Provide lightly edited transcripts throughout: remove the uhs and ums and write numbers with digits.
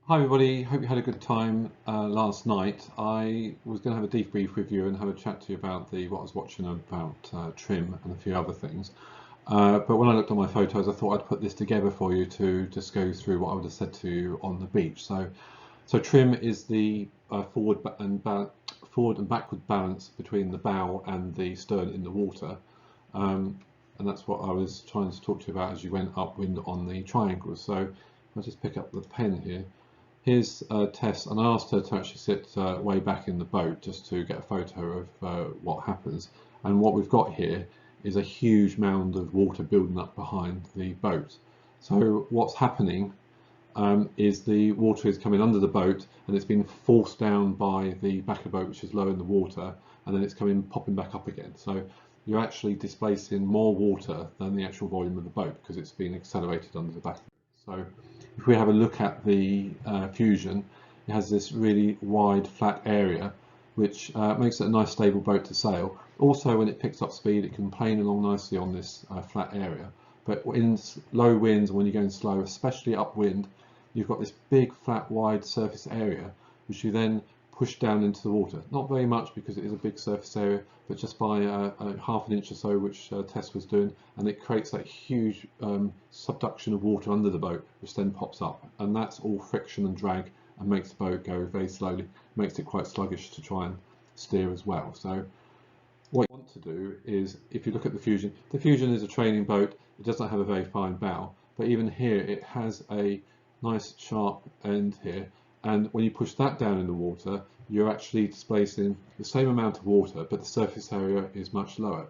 Hi everybody, hope you had a good time last night. I was going to have a debrief with you and have a chat to you about what I was watching about trim and a few other things. But when I looked at my photos, I thought I'd put this together for you to just go through what I would have said to you on the beach. So trim is the forward and backward balance between the bow and the stern in the water. And that's what I was trying to talk to you about as you went upwind on the triangles. So I'll just pick up the pen here. Here's Tess, and I asked her to actually sit way back in the boat just to get a photo of what happens. And what we've got here is a huge mound of water building up behind the boat. So what's happening is the water is coming under the boat and it's been forced down by the back of the boat, which is low in the water, and then it's popping back up again. So you're actually displacing more water than the actual volume of the boat because it's been accelerated under the back of it. So if we have a look at the Fusion, it has this really wide flat area which makes it a nice stable boat to sail. Also, when it picks up speed, it can plane along nicely on this flat area. But in low winds, when you're going slow, especially upwind, you've got this big flat wide surface area which you then push down into the water. Not very much because it is a big surface area, but just by half an inch or so, which Tess was doing, and it creates that huge subduction of water under the boat, which then pops up, and that's all friction and drag and makes the boat go very slowly, makes it quite sluggish to try and steer as well. So what you want to do is, if you look at the Fusion is a training boat. It does not have a very fine bow, but even here it has a nice sharp end here, and when you push that down in the water, you're actually displacing the same amount of water, but the surface area is much lower,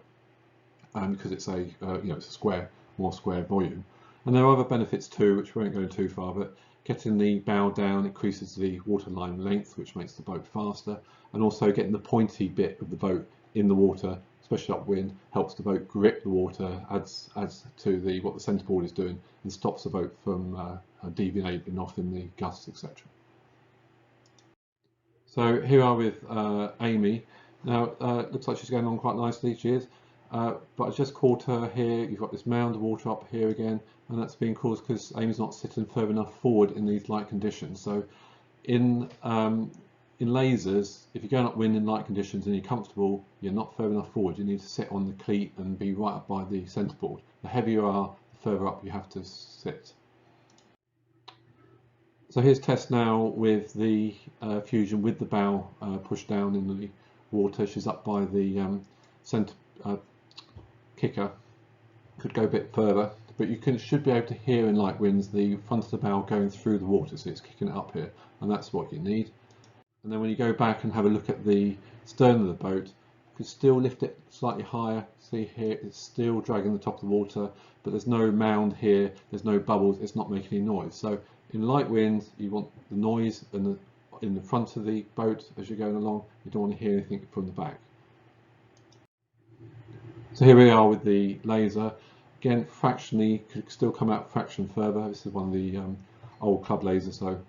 because it's a it's a more square volume. And there are other benefits too, which we won't go too far, but getting the bow down increases the waterline length, which makes the boat faster, and also getting the pointy bit of the boat in the water, especially upwind, helps the boat grip the water, adds to what the centreboard is doing, and stops the boat from deviating off in the gusts, etc. So here we are with Amy. Now, looks like she's going on quite nicely, she is. But I just caught her here. You've got this mound of water up here again, and that's being caused because Amy's not sitting further enough forward in these light conditions. So in lasers, if you're going upwind in light conditions and you're comfortable, you're not further enough forward. You need to sit on the cleat and be right up by the centreboard. The heavier you are, the further up you have to sit. So here's Tess now with the Fusion with the bow pushed down in the water. She's up by the centre kicker. Could go a bit further, but should be able to hear in light winds the front of the bow going through the water, so it's kicking it up here, and that's what you need. And then when you go back and have a look at the stern of the boat, you can still lift it slightly higher. See here, it's still dragging the top of the water, but there's no mound here, there's no bubbles, it's not making any noise. So in light winds, you want the noise in the front of the boat as you're going along. You don't want to hear anything from the back. So here we are with the laser. Again, fractionally, could still come out fraction further. This is one of the old club lasers, so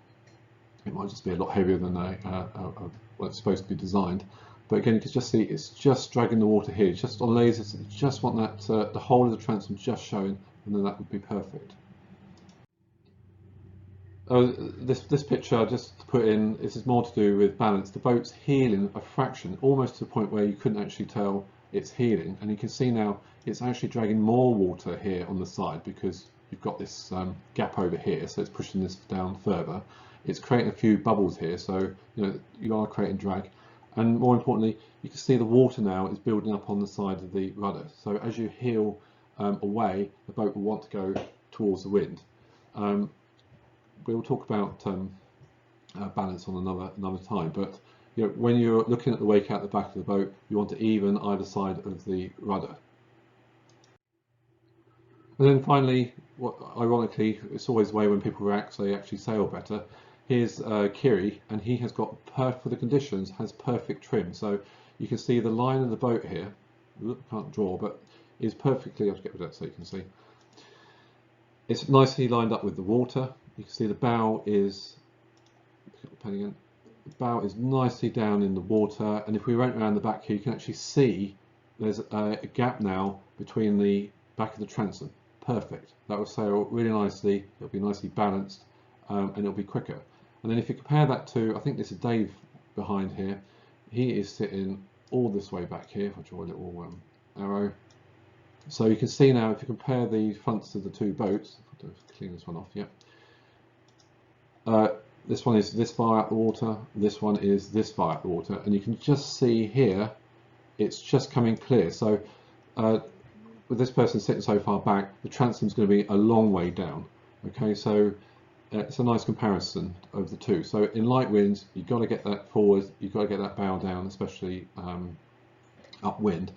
it might just be a lot heavier than what it's supposed to be designed. But again, you can just see it's just dragging the water here. Just on lasers, you just want that the whole of the transom just showing, and then that would be perfect. This picture, just to put in, this is more to do with balance. The boat's heeling a fraction, almost to the point where you couldn't actually tell it's heeling, and you can see now it's actually dragging more water here on the side because you've got this gap over here, so it's pushing this down further. It's creating a few bubbles here, so you are creating drag, and more importantly, you can see the water now is building up on the side of the rudder. So as you heel away, the boat will want to go towards the wind. We'll talk about balance on another time, but when you're looking at the wake out the back of the boat, you want to even either side of the rudder. And then finally, ironically, it's always the way when people react, so they actually sail better. Here's Kiri, and he has got, for the conditions, has perfect trim. So you can see the line of the boat here, can't draw, but is perfectly, I'll get rid of that so you can see. It's nicely lined up with the water. You can see the bow is, the bow is nicely down in the water, and if we went around the back here, you can actually see there's a gap now between the back of the transom. Perfect. That will sail really nicely. It'll be nicely balanced, and it'll be quicker. And then if you compare that to, I think this is Dave behind here, he is sitting all this way back here. If I draw a little arrow. So you can see now, if you compare the fronts of the two boats, if I clean this one off, yeah. This one is this far out the water, this one is this far out the water, and you can just see here, it's just coming clear. So with this person sitting so far back, the transom's going to be a long way down. Okay, so it's a nice comparison of the two. So in light winds, you've got to get that forward, you've got to get that bow down, especially upwind.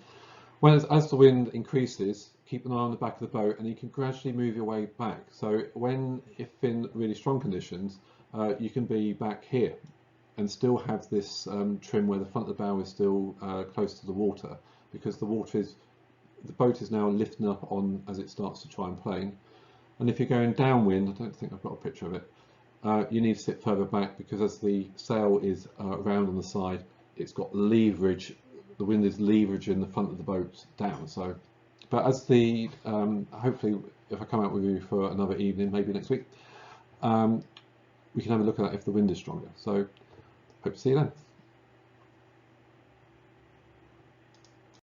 As the wind increases, keep an eye on the back of the boat, and you can gradually move your way back. So if in really strong conditions, you can be back here and still have this trim where the front of the bow is still close to the water, because the boat is now lifting up on as it starts to try and plane. And if you're going downwind, I don't think I've got a picture of it, you need to sit further back, because as the sail is round on the side, it's got leverage. The wind is leveraging the front of the boat down. So, but as the hopefully, if I come out with you for another evening, maybe next week, we can have a look at that if the wind is stronger. So, hope to see you then.